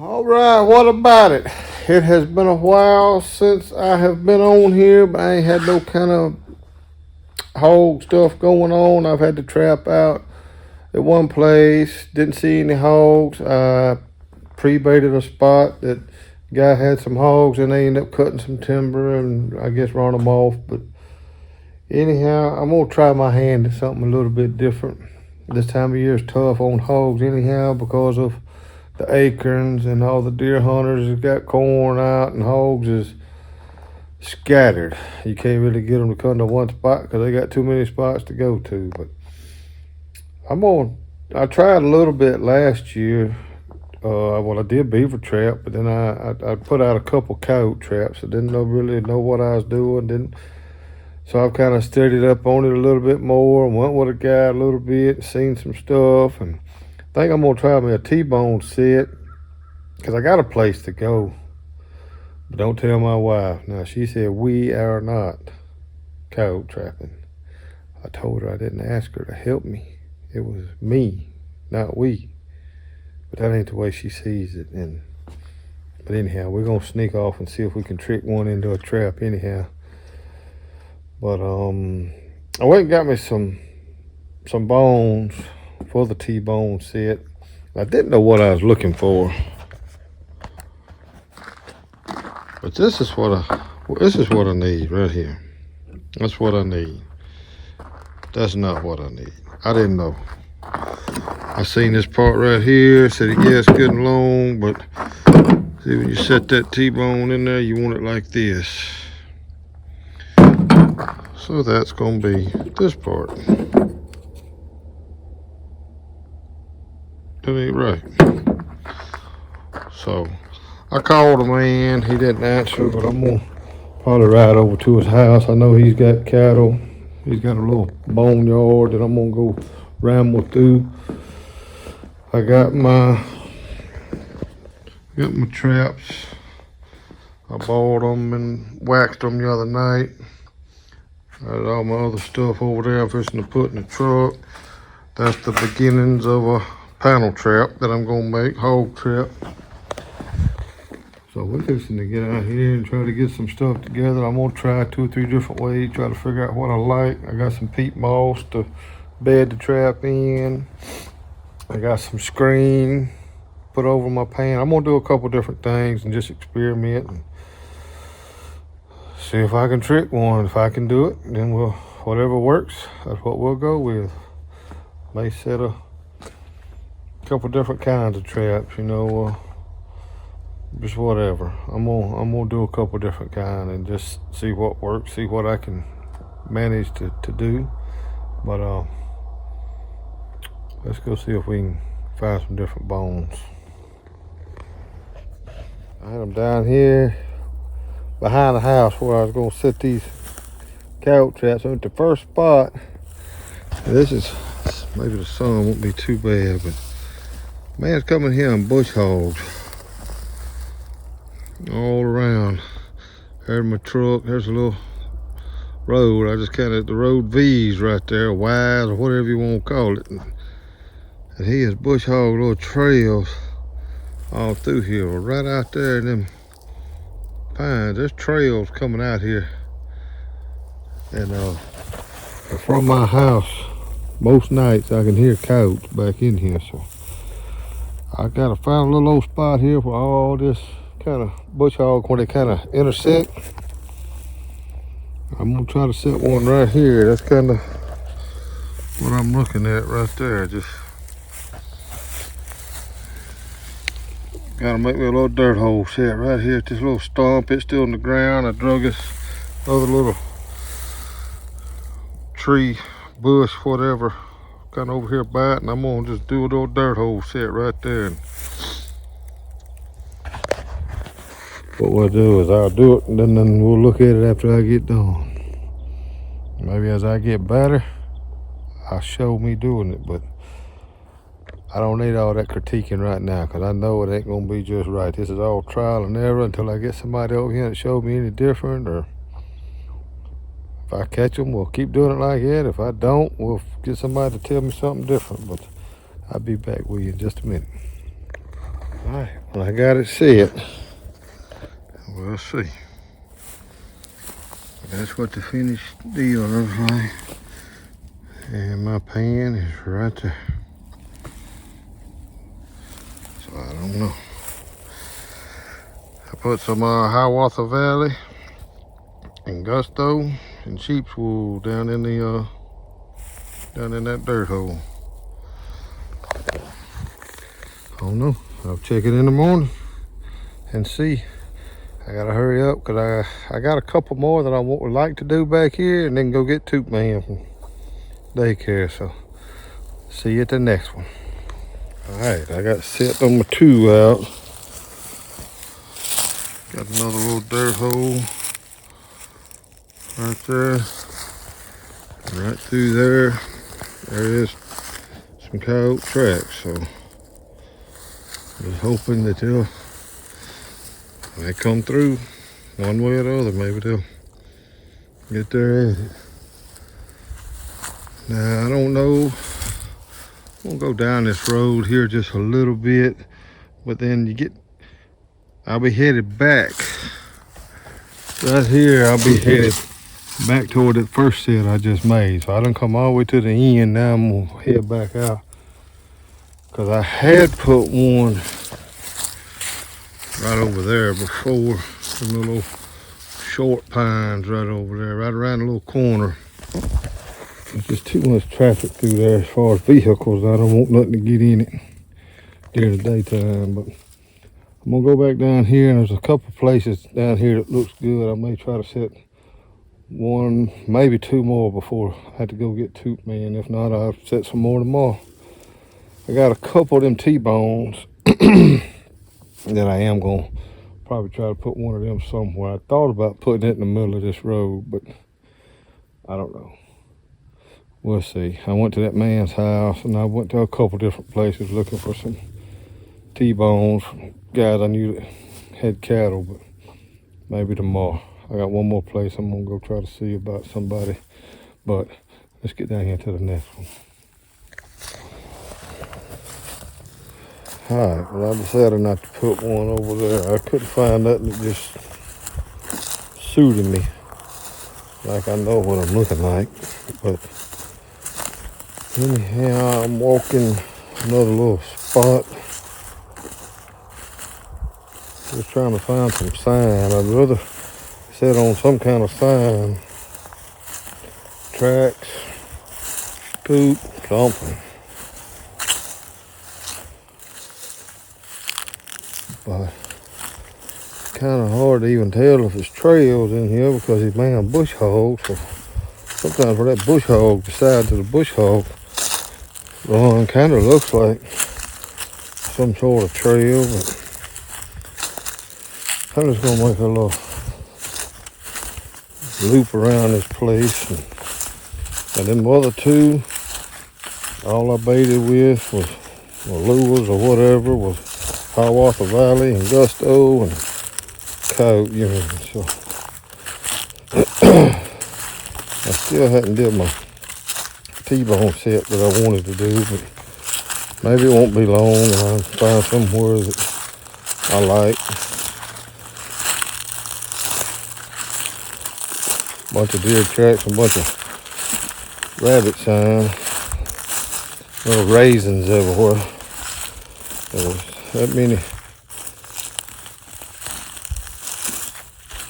All right, what about it? It has been a while since I have been on here, but I ain't had no kind of hog stuff going on. I've had to trap out at one place, didn't see any hogs. I pre-baited a spot that guy had some hogs and they ended up cutting some timber and I guess run them off. But anyhow, I'm gonna try my hand at something a little bit different. This time of year is tough on hogs anyhow because of the acorns and all the deer hunters has got corn out and hogs is scattered. You can't really get them to come to one spot because they got too many spots to go to. But I tried a little bit last year. I did beaver trap, but then I put out a couple coyote traps. I didn't really know what I was doing. Didn't So I've kind of studied up on it a little bit more and went with a guy a little bit and seen some stuff. And I think I'm gonna try me a T-bone set because I got a place to go. But don't tell my wife. Now she said we are not coyote trapping. I told her I didn't ask her to help me. It was me, not we. But that ain't the way she sees it. But anyhow, we're gonna sneak off and see if we can trick one into a trap anyhow. But I went and got me some bones for the T-bone set. I didn't know what I was looking for. But this is what I need right here. That's what I need. That's not what I need. I didn't know. I seen this part right here. Said yeah, it's good and long, but see when you set that T-bone in there, you want it like this. So that's gonna be this part. That ain't right. So I called a man. He didn't answer, but I'm gonna probably ride over to his house. I know he's got cattle. He's got a little boneyard that I'm gonna go ramble through. I got my traps. I bought them and waxed them the other night. I had all my other stuff over there I'm fixing to put in the truck. That's the beginnings of a panel trap that I'm gonna make, hog trap. So we're fixing to get out here and try to get some stuff together. I'm gonna try 2 or 3 different ways, try to figure out what I like. I got some peat moss to bed the trap in. I got some screen put over my pan. I'm gonna do a couple different things and just experiment and see if I can trick one. If I can do it, then whatever works, that's what we'll go with. May set a couple different kinds of traps, just whatever. I'm gonna do a couple different kinds and just see what works, see what I can manage to do. But let's go see if we can find some different bones. I had them down here behind the house where I was gonna set these coyote traps. I'm at the first spot. This is maybe the sun won't be too bad, but man's coming here on bush hogs all around. There's my truck. There's a little road. I just the road V's right there, wide or whatever you want to call it. And he has bush hog little trails all through here. Well, right out there in them pines, there's trails coming out here. And from my house, most nights I can hear coyotes back in here. So I gotta find a little old spot here where all this kind of bush hog, where they kind of intersect. I'm gonna try to set one right here. That's kind of what I'm looking at right there. Just gotta make me a little dirt hole set right here at this little stump. It's still in the ground. I drug this other little tree, bush, whatever, kind of over here by it, and I'm gonna just do a little dirt hole set right there. And what we'll do is I'll do it, and then we'll look at it after I get done. Maybe as I get better, I'll show me doing it, but I don't need all that critiquing right now because I know it ain't gonna be just right. This is all trial and error until I get somebody over here that shows me any different, or if I catch them, we'll keep doing it like that. If I don't, we'll get somebody to tell me something different. But I'll be back with you in just a minute. Alright, well I got it set. We'll see. That's what the finished deal looks like. And my pan is right there. So I don't know. I put some Hiawatha Valley and Gusto and sheep's wool down in the down in that dirt hole. I don't know. I'll check it in the morning and see. I gotta hurry up because I got a couple more that I would like to do back here and then go get Toot Man from daycare. So see you at the next one. Alright, I got set number 2 out. Got another little dirt hole right there. Right through there. There is some coyote tracks. So just hoping that they come through one way or the other. Maybe they'll get their exit. Now I don't know. I'm gonna go down this road here just a little bit, but then I'll be headed back. Right here, I'll be headed back toward that first set I just made. So I done come all the way to the end. Now I'm gonna head back out. Cause I had put one right over there before, some little short pines right over there, right around the little corner. There's just too much traffic through there as far as vehicles. I don't want nothing to get in it during the daytime, but I'm gonna go back down here, and there's a couple places down here that looks good. I may try to set one, maybe 2 more before I have to go get Toot Man. If not, I'll set some more tomorrow. I got a couple of them T-bones that I am gonna probably try to put one of them somewhere. I thought about putting it in the middle of this road, but I don't know. We'll see. I went to that man's house and I went to a couple different places looking for some T-bones from guys I knew that had cattle, but maybe tomorrow. I got one more place I'm gonna go try to see about somebody, but let's get down here to the next one. Alright, well I decided not to put one over there. I couldn't find nothing that just suited me. Like I know what I'm looking like, but anyhow, I'm walking another little spot. Just trying to find some sign. I'd rather set on some kind of sign. Tracks, poop, something. But it's kind of hard to even tell if it's trails in here because these man bush hogs. So sometimes where that bush hog decides to the bush hog run, kind of looks like some sort of trail, but I'm just gonna make a little loop around this place. And then the other 2, all I baited with was lures or whatever, was Hiawatha Valley and Gusto and coyote urine. So I still hadn't did my T-bone set that I wanted to do, but maybe it won't be long and I'll find somewhere that I like. Bunch of deer tracks and a bunch of rabbit signs. Little raisins everywhere. There was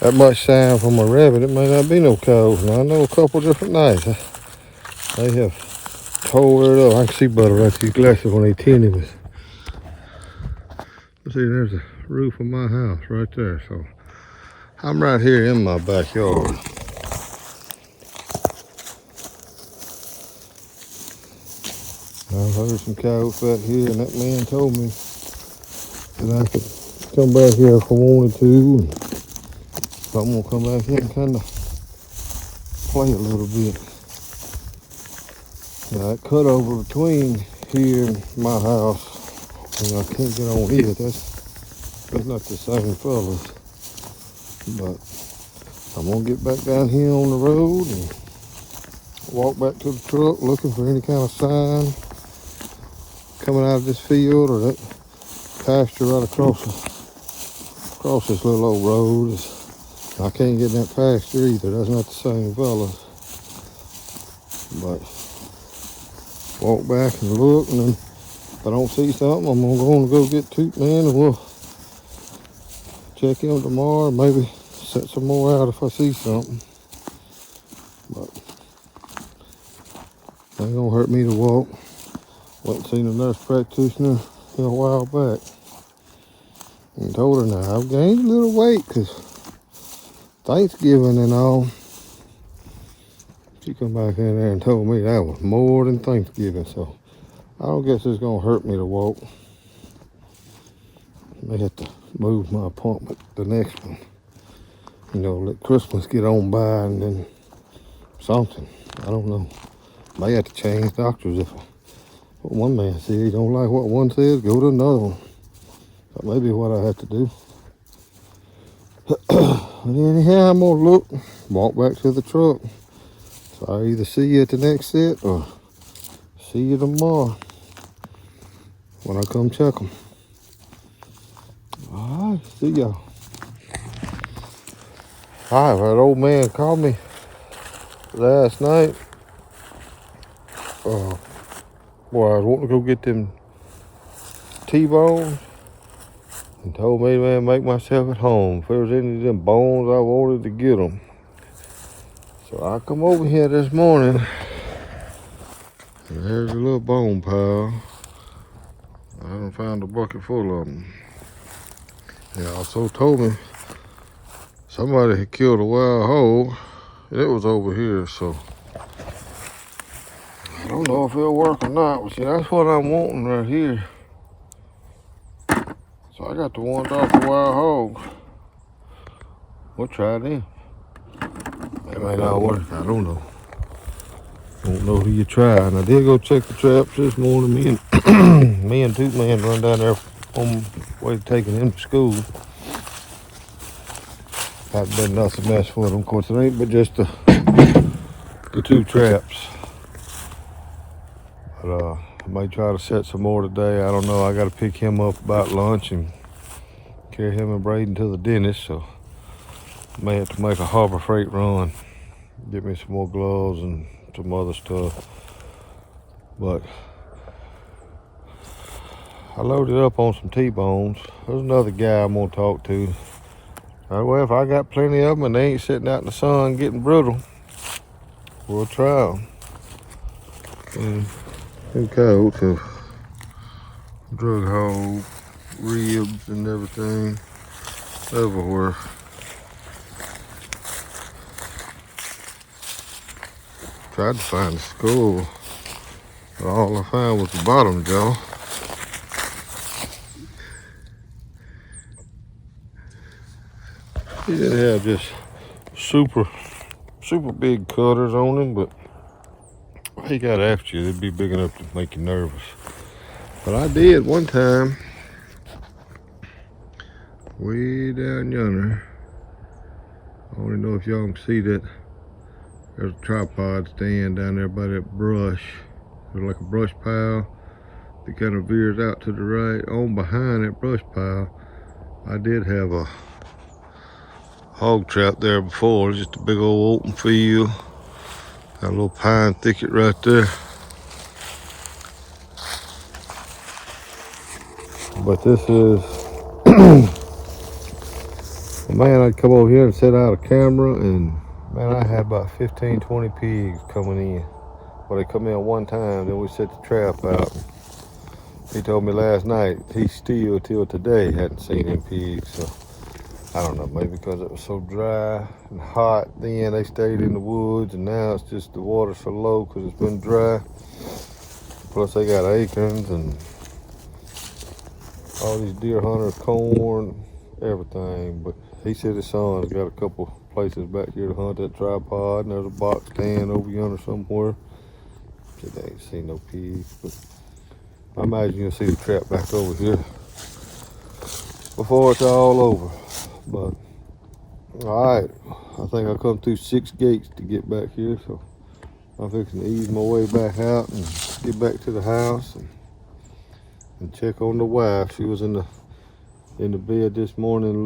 that much sign from a rabbit, it may not be no cows. Now I know a couple different nights. They have tore it up. I can see better right through glasses when they tinted it. Let's see, there's the roof of my house right there. So I'm right here in my backyard. I've heard some coyotes back here, and that man told me that I could come back here if I wanted to. So I'm gonna come back here and kind of play a little bit. Now that cut over between here and my house, and I can't get on here. That's not the same fellas. But I'm gonna get back down here on the road and walk back to the truck looking for any kind of sign coming out of this field or that pasture right across this little old road. I can't get in that pasture either. That's not the same fella. But walk back and look, and then if I don't see something, I'm gonna go get Toot Man, and we'll check him tomorrow. Maybe set some more out if I see something. But it ain't gonna hurt me to walk. Went and seen a nurse practitioner a while back and told her now I've gained a little weight because Thanksgiving and all. She come back in there and told me that was more than Thanksgiving, so I don't guess it's gonna hurt me to walk. May have to move my appointment to the next one. You know, let Christmas get on by and then something. I don't know. May have to change doctors if one man said he don't like what one says, go to another one. That may be what I have to do. Anyhow, I'm gonna look, walk back to the truck. So I'll either see you at the next set or see you tomorrow when I come check them. All right, see y'all. All right, that old man called me last night. Boy, I was wanting to go get them T-bones and told me, man, make myself at home. If there was any of them bones, I wanted to get them. So I come over here this morning, and there's a little bone pile. I done found a bucket full of them. They also told me somebody had killed a wild hog, and it was over here, so I don't know if it'll work or not, but see, that's what I'm wanting right here. So I got the ones off the wild hog. We'll try them. They may not work, I don't know. Don't know who you try. And I did go check the traps this morning. Me and Toot Man run down there on the way to taking him to school. Haven't been nothing mess with them. Of course, it ain't but just the two traps. But I may try to set some more today. I don't know. I got to pick him up about lunch and carry him and Braden to the dentist. So I may have to make a Harbor Freight run. Get me some more gloves and some other stuff. But I loaded up on some T-bones. There's another guy I'm gonna talk to. Well, if I got plenty of them and they ain't sitting out in the sun getting brittle, we'll try them. And coats of drug hole, ribs and everything everywhere. Tried to find the skull, but all I found was the bottom jaw. He didn't have just super big cutters on him, but he got after you. They'd be big enough to make you nervous. But I did one time, way down yonder. I don't even know if y'all can see that. There's a tripod stand down there by that brush. There's like a brush pile that kind of veers out to the right. On behind that brush pile, I did have a hog trap there before. Just a big old open field. Got a little pine thicket right there. But this is a man. I'd come over here and set out a camera, and man, I had about 15-20 pigs coming in. Well, they come in one time, then we set the trap out. He told me last night he still till today hadn't seen them pigs. So I don't know, maybe because it was so dry and hot then they stayed in the woods, and now it's just the water's so low because it's been dry. Plus they got acorns and all these deer hunters, corn, everything. But he said his son's got a couple places back here to hunt that tripod, and there's a box stand over yonder somewhere. Said they ain't seen no pigs, but I imagine you'll see the trap back over here before it's all over. But all right, I think I come through 6 gates to get back here, so I'm fixing to ease my way back out and get back to the house and and check on the wife. She was in the bed this morning, a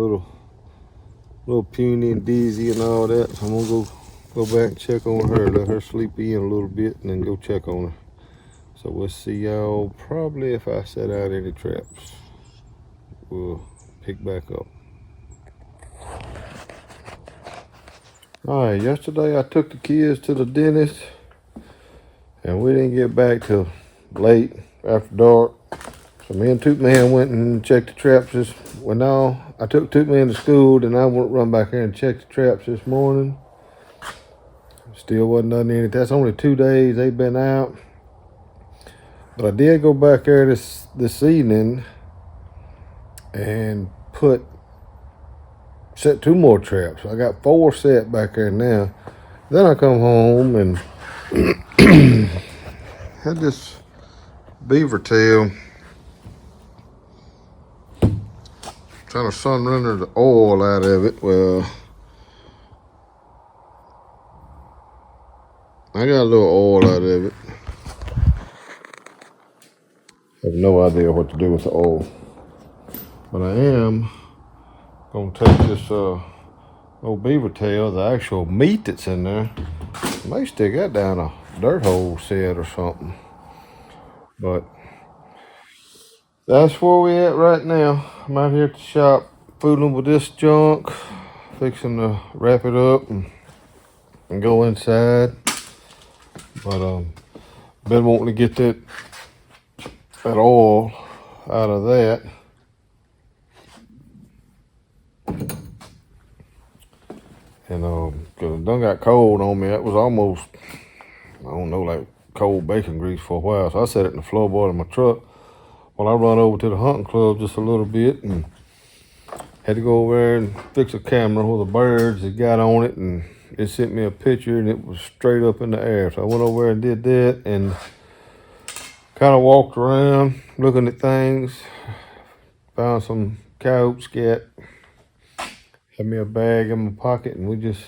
little puny and dizzy and all that. So I'm gonna go back and check on her, let her sleep in a little bit, and then go check on her. So we'll see y'all probably if I set out any traps. We'll pick back up. All right, yesterday I took the kids to the dentist, and we didn't get back till late after dark. So me and Toot Man went and checked the traps I took Toot Man to school, then I went run back here and checked the traps this morning. Still wasn't done anything. That's only 2 days they've been out. But I did go back there this evening and set 2 more traps. I got 4 set back there now. Then I come home and had this beaver tail trying to sun render the oil out of it. Well, I got a little oil out of it. I have no idea what to do with the oil. But I am gonna take this old beaver tail, the actual meat that's in there. I may stick that down a dirt hole set or something. But that's where we at right now. I'm out here at the shop fooling with this junk, fixing to wrap it up and go inside. But been wanting to get that oil out of that. And cause it done got cold on me. That was almost, I don't know, like cold bacon grease for a while. So I set it in the floorboard of my truck while I run over to the hunting club just a little bit and had to go over there and fix a camera with the birds that got on it, and it sent me a picture and it was straight up in the air. So I went over there and did that and kind of walked around looking at things, found some coyote scat, had me a bag in my pocket, and we just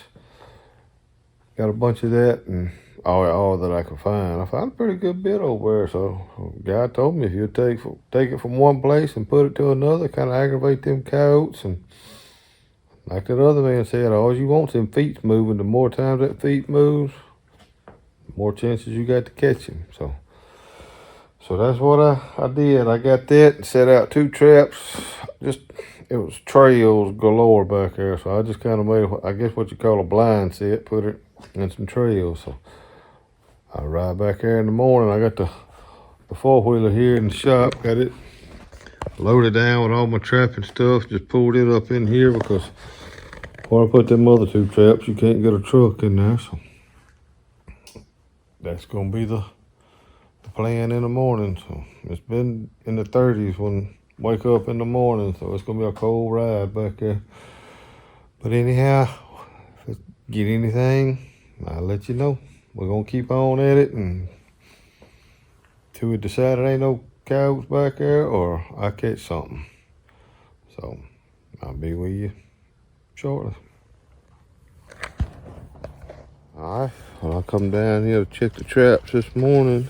got a bunch of that and all that I could find. I found a pretty good bit over there. So the guy told me if you take it from one place and put it to another, kind of aggravate them coyotes. And like that other man said, all you want is them feet moving. The more times that feet moves, the more chances you got to catch him. So that's what I did. I got that and set out 2 traps. It was trails galore back there. So I just kind of made, I guess what you call a blind set, put it in some trails. So I ride back there in the morning. I got the 4-wheeler here in the shop. Got it loaded down with all my trapping stuff. Just pulled it up in here because before I put them other 2 traps, you can't get a truck in there. So that's going to be the plan in the morning. So it's been in the 30s when wake up in the morning, so it's gonna be a cold ride back there. But anyhow, if I get anything, I'll let you know. We're gonna keep on at it and till we decide it ain't no coyotes back there or I catch something. So I'll be with you shortly. All right, well, I come down here to check the traps this morning.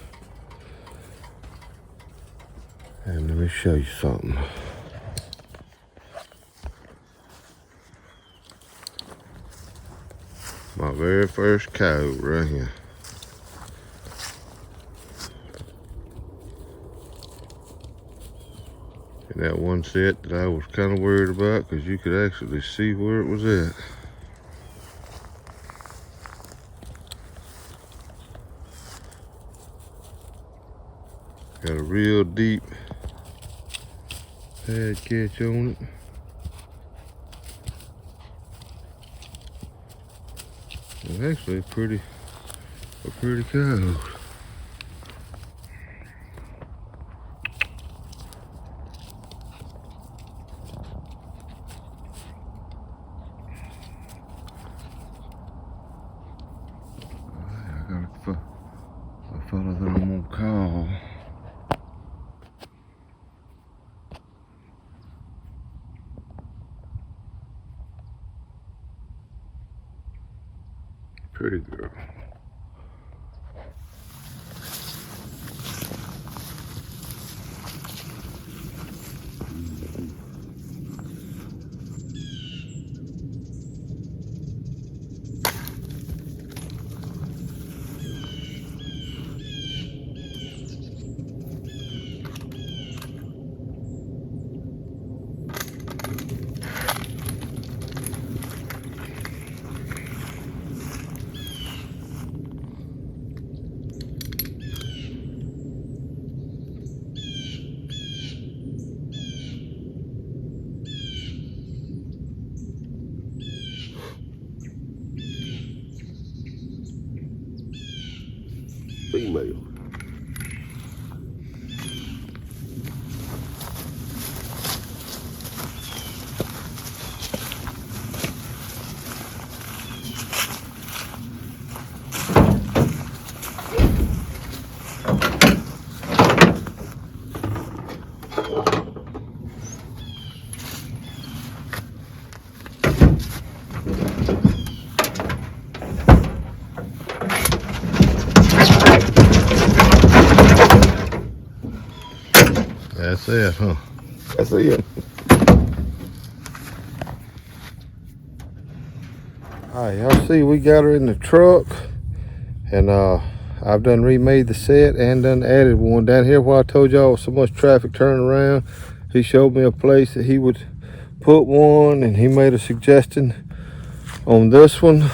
And let me show you something. My very first coyote right here. And that one set that I was kind of worried about because you could actually see where it was at. Got a real deep pad catch on it. Well, actually a pretty coyote. I got a fellow that I'm gonna call. Pretty girl. bluebell. That's it, huh? That's it. Alright, y'all see we got her in the truck, and I've done remade the set and done added one down here where I told y'all so much traffic turning around. He showed me a place that he would put one, and he made a suggestion on this one.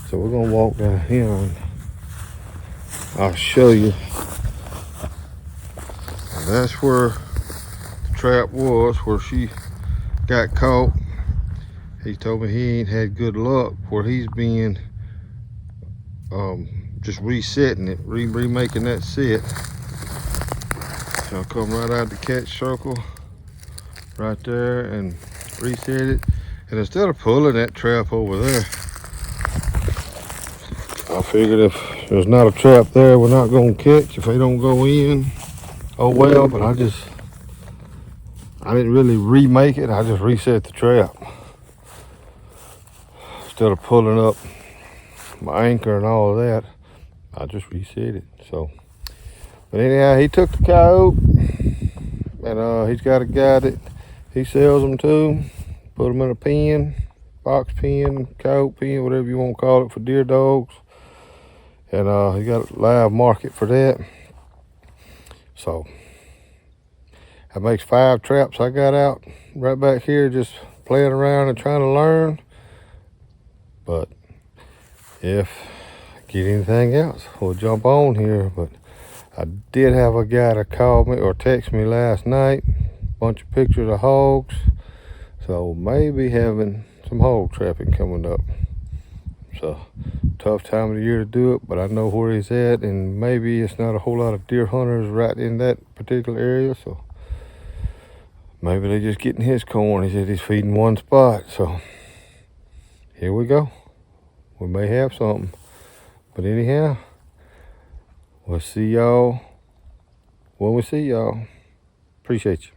So we're gonna walk down here and I'll show you. And that's where the trap was, where she got caught. He told me he ain't had good luck where he's been just resetting it, remaking that set. So I'll come right out the catch circle right there and reset it. And instead of pulling that trap over there, I figured if there's not a trap there, we're not gonna catch if they don't go in. Oh well, but I didn't really remake it, I just reset the trap. Instead of pulling up my anchor and all of that, I just reset it. So, but anyhow, he took the coyote, and he's got a guy that he sells them to. Put them in a pen, box pen, coyote pen, whatever you want to call it, for deer dogs. And he got a live market for that. So that makes 5 traps I got out right back here, just playing around and trying to learn. But if I get anything else, we'll jump on here. But I did have a guy to call me or text me last night, bunch of pictures of hogs. So maybe having some hog trapping coming up. So tough time of the year to do it, but I know where he's at, and maybe it's not a whole lot of deer hunters right in that particular area. So maybe they're just getting his corn. He said he's feeding one spot. So here we go. We may have something. But anyhow, we'll see y'all when we see y'all. Appreciate you.